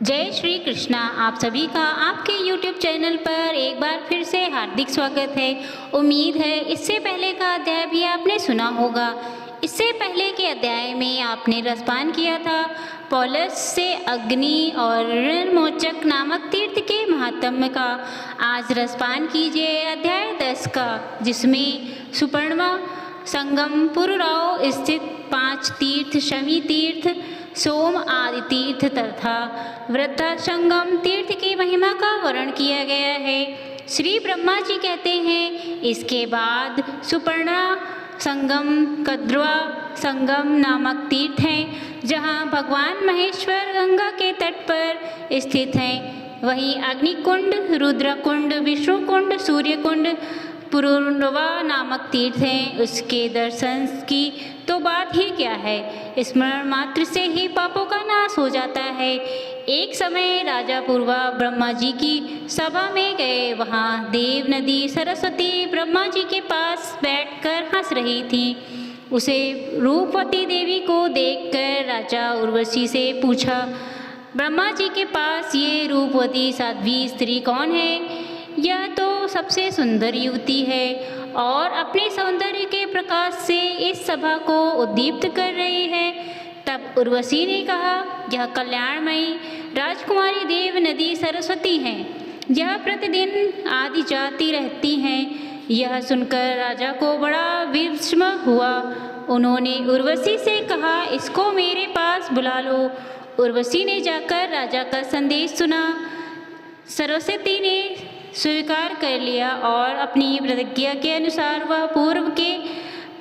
जय श्री कृष्णा। आप सभी का आपके YouTube चैनल पर एक बार फिर से हार्दिक स्वागत है। उम्मीद है इससे पहले का अध्याय भी आपने सुना होगा। इससे पहले के अध्याय में आपने रसपान किया था पौलुस से अग्नि और ऋणमोचक नामक तीर्थ के महात्म्य का। आज रसपान कीजिए अध्याय 10 का, जिसमें सुपर्णवा संगम पुरुराव स्थित 5 तीर्थ, शमी तीर्थ, सोम आदि तीर्थ तथा वृद्धा संगम तीर्थ की महिमा का वर्णन किया गया है। श्री ब्रह्मा जी कहते हैं, इसके बाद सुपर्णा संगम, कद्रवा संगम नामक तीर्थ हैं, जहाँ भगवान महेश्वर गंगा के तट पर स्थित हैं। वहीं अग्निकुंड, रुद्रकुंड, विष्णुकुंड, सूर्यकुंड, पुरुरवा नामक तीर्थ हैं। उसके दर्शन की तो बात ही क्या है, स्मरण मात्र से ही पापों का नाश हो जाता है। एक समय राजा पूर्वा ब्रह्मा जी की सभा में गए। वहाँ देव नदी सरस्वती ब्रह्मा जी के पास बैठकर हंस रही थी। उसे रूपवती देवी को देखकर राजा उर्वशी से पूछा, ब्रह्मा जी के पास ये रूपवती साध्वी स्त्री कौन है? यह तो सबसे सुंदर युवती है और अपने सौंदर्य के प्रकाश से इस सभा को उद्दीप्त कर रही है। तब उर्वशी ने कहा, यह कल्याणमयी राजकुमारी देव नदी सरस्वती हैं। यह प्रतिदिन आदि जाती रहती हैं। यह सुनकर राजा को बड़ा विस्मय हुआ। उन्होंने उर्वशी से कहा, इसको मेरे पास बुला लो। उर्वशी ने जाकर राजा का संदेश सुना। सरस्वती ने स्वीकार कर लिया और अपनी प्रतिज्ञा के अनुसार वह पूर्व के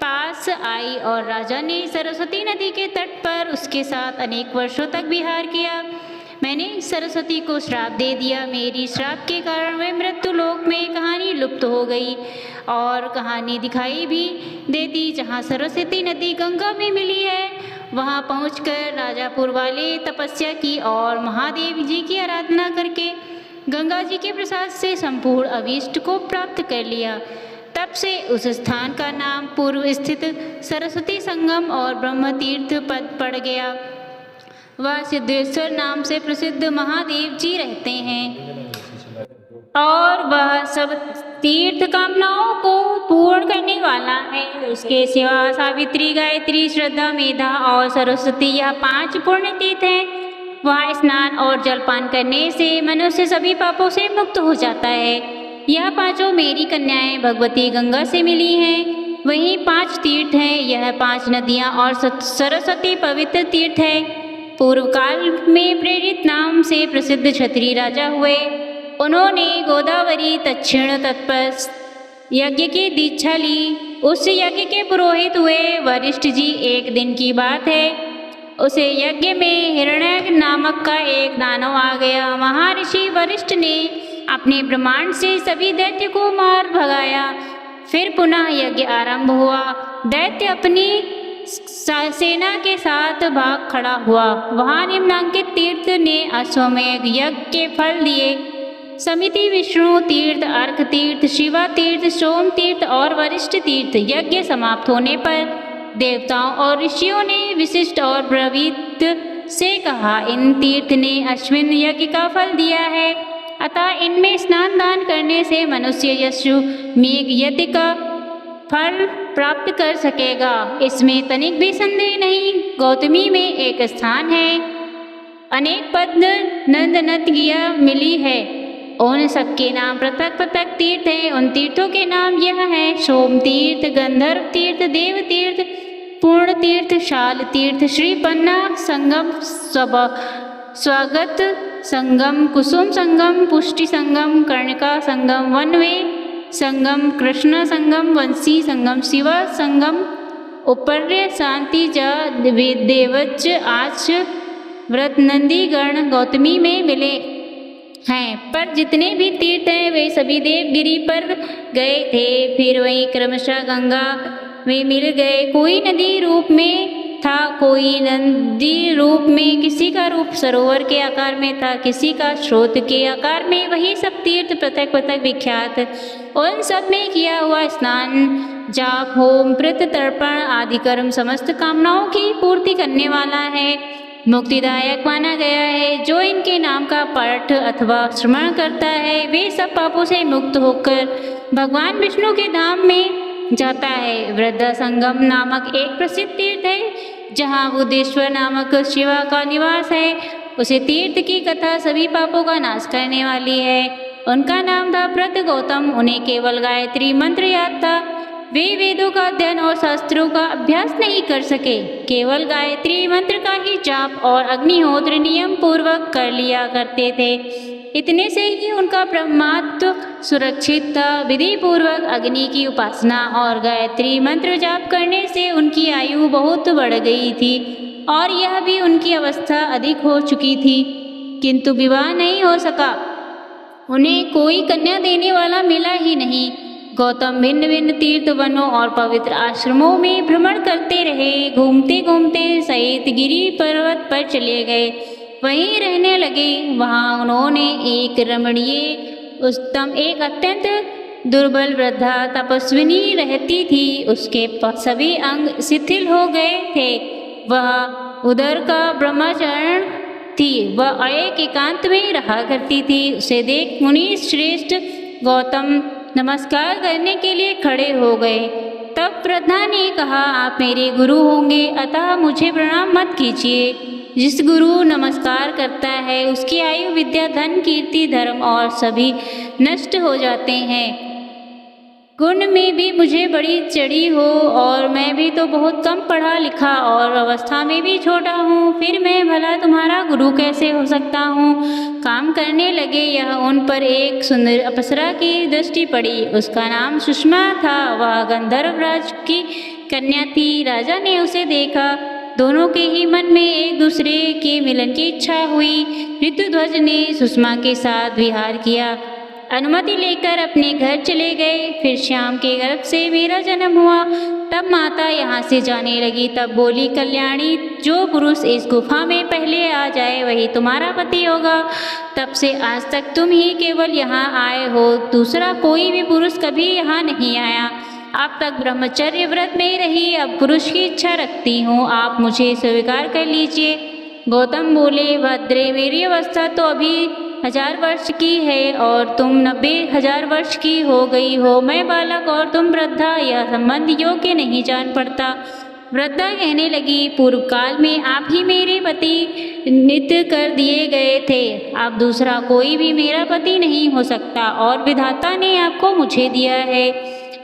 पास आई और राजा ने सरस्वती नदी के तट पर उसके साथ अनेक वर्षों तक विहार किया। मैंने सरस्वती को श्राप दे दिया। मेरी श्राप के कारण वह मृत्यु लोक में कहानी लुप्त हो गई और कहानी दिखाई भी देती। जहाँ सरस्वती नदी गंगा में मिली है, वहाँ पहुंचकर राजा पूर्वाले तपस्या की और महादेव जी की आराधना करके गंगा जी के प्रसाद से संपूर्ण अभीष्ट को प्राप्त कर लिया। तब से उस स्थान का नाम पूर्व स्थित सरस्वती संगम और ब्रह्म तीर्थ पद पड़ गया। वह सिद्धेश्वर नाम से प्रसिद्ध महादेव जी रहते हैं और वह सब तीर्थ कामनाओं को पूर्ण करने वाला है। उसके सिवा सावित्री, गायत्री, श्रद्धा, मेधा और सरस्वती, यह 5 पुण्य तीर्थ हैं। वहाँ स्नान और जलपान करने से मनुष्य सभी पापों से मुक्त हो जाता है। यह 5 मेरी कन्याएं भगवती गंगा से मिली हैं। वहीं 5 तीर्थ हैं। यह 5 नदियाँ और सरस्वती पवित्र तीर्थ है। पूर्व काल में प्रेरित नाम से प्रसिद्ध क्षत्रिय राजा हुए। उन्होंने गोदावरी दक्षिण तट पर यज्ञ की दीक्षा ली। उस यज्ञ के पुरोहित हुए वरिष्ठ जी। एक दिन की बात है, उसे यज्ञ में हिरण्य नामक का एक दानव आ गया। महर्षि वरिष्ठ ने अपने ब्रह्मांड से सभी दैत्य को मार भगाया। फिर पुनः यज्ञ आरंभ हुआ। दैत्य अपनी सेना के साथ भाग खड़ा हुआ। वहाँ निम्नांकित तीर्थ ने अश्वमेध यज्ञ के फल दिए। समिति, विष्णु तीर्थ, अर्क तीर्थ, शिवा तीर्थ, सोम तीर्थ और वरिष्ठ तीर्थ। यज्ञ समाप्त होने पर देवताओं और ऋषियों ने विशिष्ट और ब्रवीत से कहा, इन तीर्थ ने अश्विन यज्ञ का फल दिया है, अतः इनमें स्नान दान करने से मनुष्य यज्ञ यज्ञ का फल प्राप्त कर सकेगा। इसमें तनिक भी संदेह नहीं। गौतमी में एक स्थान है, अनेक पद नंद नदियाँ मिली है। उन सबके नाम पृथक पृथक तीर्थ हैं। उन तीर्थों के नाम यह हैं, सोम तीर्थ, गंधर्व तीर्थ, देव तीर्थ, पूर्ण तीर्थ, शाल तीर्थ, श्री पन्ना संगम, स्वागत संगम, कुसुम संगम, पुष्टि संगम, कर्णिका संगम, वनवे संगम, कृष्ण संगम, वंशी संगम, शिवा संगम, उपर्य शांति देवच आच व्रत नंदी गण गौतमी में मिले हैं। पर जितने भी तीर्थ हैं वे सभी देवगिरी पर गए थे। फिर वहीं क्रमशः गंगा में मिल गए। कोई नदी रूप में था, कोई नदी रूप में, किसी का रूप सरोवर के आकार में था, किसी का स्रोत के आकार में। वही सब तीर्थ पृथक पृथक विख्यात। उन सब में किया हुआ स्नान, जाप, होम, व्रत, तर्पण आदि कर्म समस्त कामनाओं की पूर्ति करने वाला है, मुक्तिदायक माना गया है। जो इनके नाम का पाठ अथवा श्रवण करता है वे सब पापों से मुक्त होकर भगवान विष्णु के धाम में जाता है। वृद्धा संगम नामक एक प्रसिद्ध तीर्थ है जहाँ बुद्धेश्वर नामक शिवा का निवास है। उसे तीर्थ की कथा सभी पापों का नाश करने वाली है। उनका नाम था प्रत गौतम। उन्हें केवल गायत्री मंत्र याद था। वे वेदों का अध्ययन और शास्त्रों का अभ्यास नहीं कर सके, केवल गायत्री मंत्र का ही जाप और अग्निहोत्र नियम पूर्वक कर लिया करते थे। इतने से ही उनका ब्रह्मात्व सुरक्षित था। विधि पूर्वक अग्नि की उपासना और गायत्री मंत्र जाप करने से उनकी आयु बहुत बढ़ गई थी और यह भी उनकी अवस्था अधिक हो चुकी थी, किंतु विवाह नहीं हो सका। उन्हें कोई कन्या देने वाला मिला ही नहीं। गौतम भिन्न भिन्न तीर्थ वनों और पवित्र आश्रमों में भ्रमण करते रहे। घूमते घूमते सहितगिरी पर्वत पर चले गए, वहीं रहने लगे। वहाँ उन्होंने एक रमणीय उत्तम एक अत्यंत दुर्बल वृद्धा तपस्विनी रहती थी। उसके सभी अंग शिथिल हो गए थे। वह उदर का ब्रह्मचारण थी। वह एक एकांत में रहा करती थी। उसे देख मुनि श्रेष्ठ गौतम नमस्कार करने के लिए खड़े हो गए। तब वृद्धा ने कहा, आप मेरे गुरु होंगे, अतः मुझे प्रणाम मत कीजिए। जिस गुरु नमस्कार करता है उसकी आयु विद्या धन कीर्ति धर्म और सभी नष्ट हो जाते हैं। गुण में भी मुझे बड़ी चढ़ी हो और मैं भी तो बहुत कम पढ़ा लिखा और अवस्था में भी छोटा हूँ, फिर मैं भला तुम्हारा गुरु कैसे हो सकता हूँ। काम करने लगे। यह उन पर एक सुंदर अप्सरा की दृष्टि पड़ी। उसका नाम सुषमा था। वह गंधर्वराज की कन्या थी। राजा ने उसे देखा। दोनों के ही मन में एक दूसरे के मिलन की इच्छा हुई। ऋतुध्वज ने सुषमा के साथ विहार किया। अनुमति लेकर अपने घर चले गए। फिर श्याम के गर्भ से मेरा जन्म हुआ। तब माता यहाँ से जाने लगी। तब बोली, कल्याणी, जो पुरुष इस गुफा में पहले आ जाए वही तुम्हारा पति होगा। तब से आज तक तुम ही केवल यहाँ आए हो, दूसरा कोई भी पुरुष कभी यहाँ नहीं आया। अब तक ब्रह्मचर्य व्रत में रही, अब पुरुष की इच्छा रखती हूँ, आप मुझे स्वीकार कर लीजिए। गौतम बोले, भद्रे, मेरी अवस्था तो अभी 1000 वर्ष की है और तुम 90,000 वर्ष की हो गई हो। मैं बालक और तुम वृद्धा, यह संबंध योग्य नहीं जान पड़ता। वृद्धा कहने लगी, पूर्व काल में आप ही मेरे पति नित्य कर दिए गए थे। अब दूसरा कोई भी मेरा पति नहीं हो सकता और विधाता ने आपको मुझे दिया है,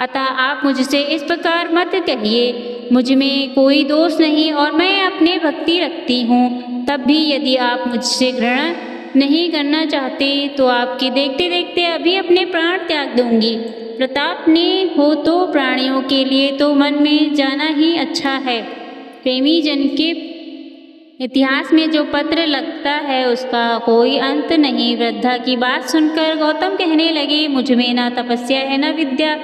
अतः आप मुझसे इस प्रकार मत कहिए। मुझ में कोई दोष नहीं और मैं अपने भक्ति रखती हूँ। तब भी यदि आप मुझसे घृणा नहीं करना चाहते तो आपके देखते देखते अभी अपने प्राण त्याग दूंगी। प्रताप ने हो तो प्राणियों के लिए तो मन में जाना ही अच्छा है। प्रेमी जन के इतिहास में जो पत्र लगता है उसका कोई अंत नहीं। वृद्धा की बात सुनकर गौतम कहने लगे, मुझ में न तपस्या है न विद्या,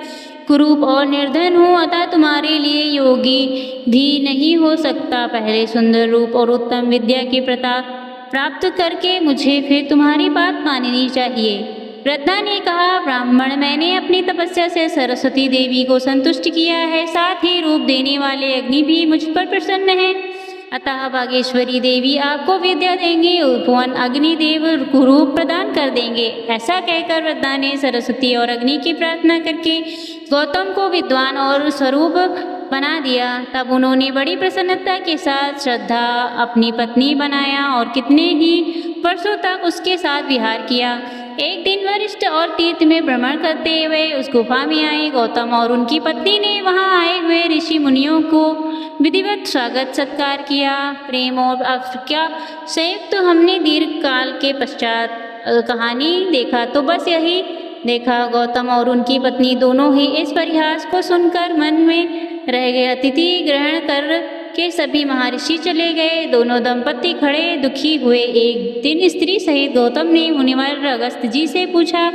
कुरूप और निर्धन हूँ, अतः तुम्हारे लिए योगी भी नहीं हो सकता। पहले सुंदर रूप और उत्तम विद्या की प्रताप प्राप्त करके मुझे फिर तुम्हारी बात माननी चाहिए। वृद्धा ने कहा, ब्राह्मण, मैंने अपनी तपस्या से सरस्वती देवी को संतुष्ट किया है, साथ ही रूप देने वाले अग्नि भी मुझ पर प्रसन्न है, अतः बागेश्वरी देवी आपको विद्या देंगे, उपवन अग्निदेव रूप प्रदान कर देंगे। ऐसा कहकर वृद्धा ने सरस्वती और अग्नि की प्रार्थना करके गौतम को विद्वान और स्वरूप बना दिया। तब उन्होंने बड़ी प्रसन्नता के साथ श्रद्धा अपनी पत्नी बनाया और कितने ही वर्षों तक उसके साथ विहार किया। एक दिन वरिष्ठ और तीर्थ में भ्रमण करते हुए उस गुफा में आए। गौतम और उनकी पत्नी ने वहां आए हुए ऋषि मुनियों को विधिवत स्वागत सत्कार किया। प्रेम और क्या संयुक्त हमने दीर्घ काल के पश्चात कहानी देखा तो बस यही देखा। गौतम और उनकी पत्नी दोनों ही इस परिहास को सुनकर मन में रह गए। अतिथि ग्रहण कर के सभी महर्षि चले गए। दोनों दंपति खड़े दुखी हुए। एक दिन स्त्री सहित गौतम ने मुनिवर अगस्त जी से पूछा,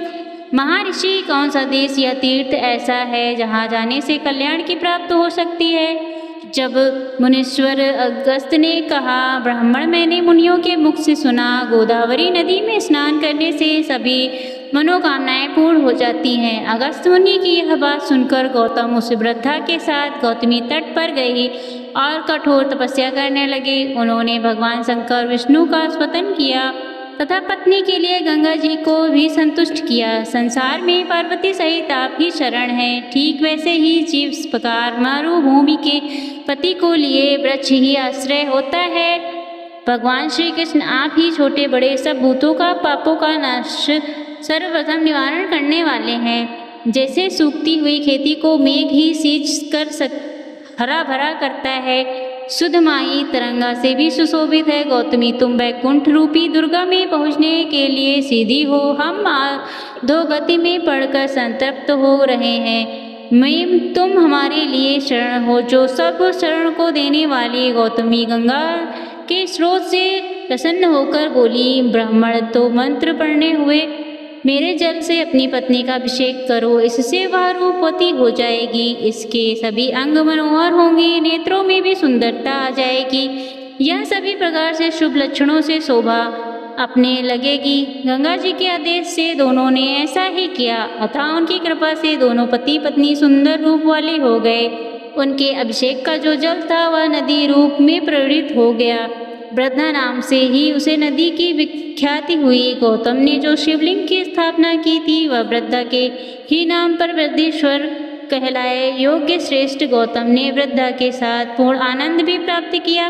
महर्षि, कौन सा देश या तीर्थ ऐसा है जहाँ जाने से कल्याण की प्राप्त हो सकती है। जब मुनीश्वर अगस्त ने कहा, ब्राह्मण, मैंने मुनियों के मुख से सुना, गोदावरी नदी में स्नान करने से सभी मनोकामनाएं पूर्ण हो जाती हैं। अगस्त मुनि की यह बात सुनकर गौतम उस वृद्धा के साथ गौतमी तट पर गई और कठोर तपस्या करने लगे। उन्होंने भगवान शंकर विष्णु का स्तवन किया तथा पत्नी के लिए गंगा जी को भी संतुष्ट किया। संसार में पार्वती सहित आप ही शरण हैं। ठीक वैसे ही जिस प्रकार मरुभूमि के पति को लिए वृक्ष ही आश्रय होता है, भगवान श्री कृष्ण आप ही छोटे बड़े सब भूतों का पापों का नाश सर्वप्रथम निवारण करने वाले हैं। जैसे सूखती हुई खेती को मेघ ही सींच कर हरा भरा करता है, शुद्ध माई तरंगा से भी सुशोभित है। गौतमी तुम वैकुंठ रूपी दुर्गा में पहुँचने के लिए सीधी हो। हम दो गति में पढ़कर संतप्त हो रहे हैं। मैं तुम हमारे लिए शरण हो, जो सब शरण को देने वाली। गौतमी गंगा के स्रोत से प्रसन्न होकर बोली, ब्राह्मण तो मंत्र पढ़ने हुए मेरे जल से अपनी पत्नी का अभिषेक करो, इससे वह रूपवती हो जाएगी। इसके सभी अंग मनोहर होंगे, नेत्रों में भी सुंदरता आ जाएगी। यह सभी प्रकार से शुभ लक्षणों से शोभा अपने लगेगी। गंगा जी के आदेश से दोनों ने ऐसा ही किया। अतः उनकी कृपा से दोनों पति पत्नी सुंदर रूप वाले हो गए। उनके अभिषेक का जो जल था वह नदी रूप में प्रवृत्त हो गया। वृद्धा नाम से ही उसे नदी की विख्याति हुई। गौतम ने जो शिवलिंग की स्थापना की थी वह वृद्धा के ही नाम पर वृद्धेश्वर कहलाए। योग्य श्रेष्ठ गौतम ने वृद्धा के साथ पूर्ण आनंद भी प्राप्त किया।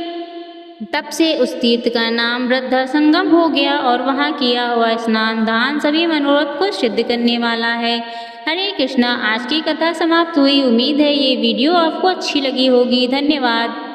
तब से उस तीर्थ का नाम वृद्धा संगम हो गया और वहाँ किया हुआ स्नान दान सभी मनोरथ को सिद्ध करने वाला है। हरे कृष्णा। आज की कथा समाप्त हुई। उम्मीद है ये वीडियो आपको अच्छी लगी होगी। धन्यवाद।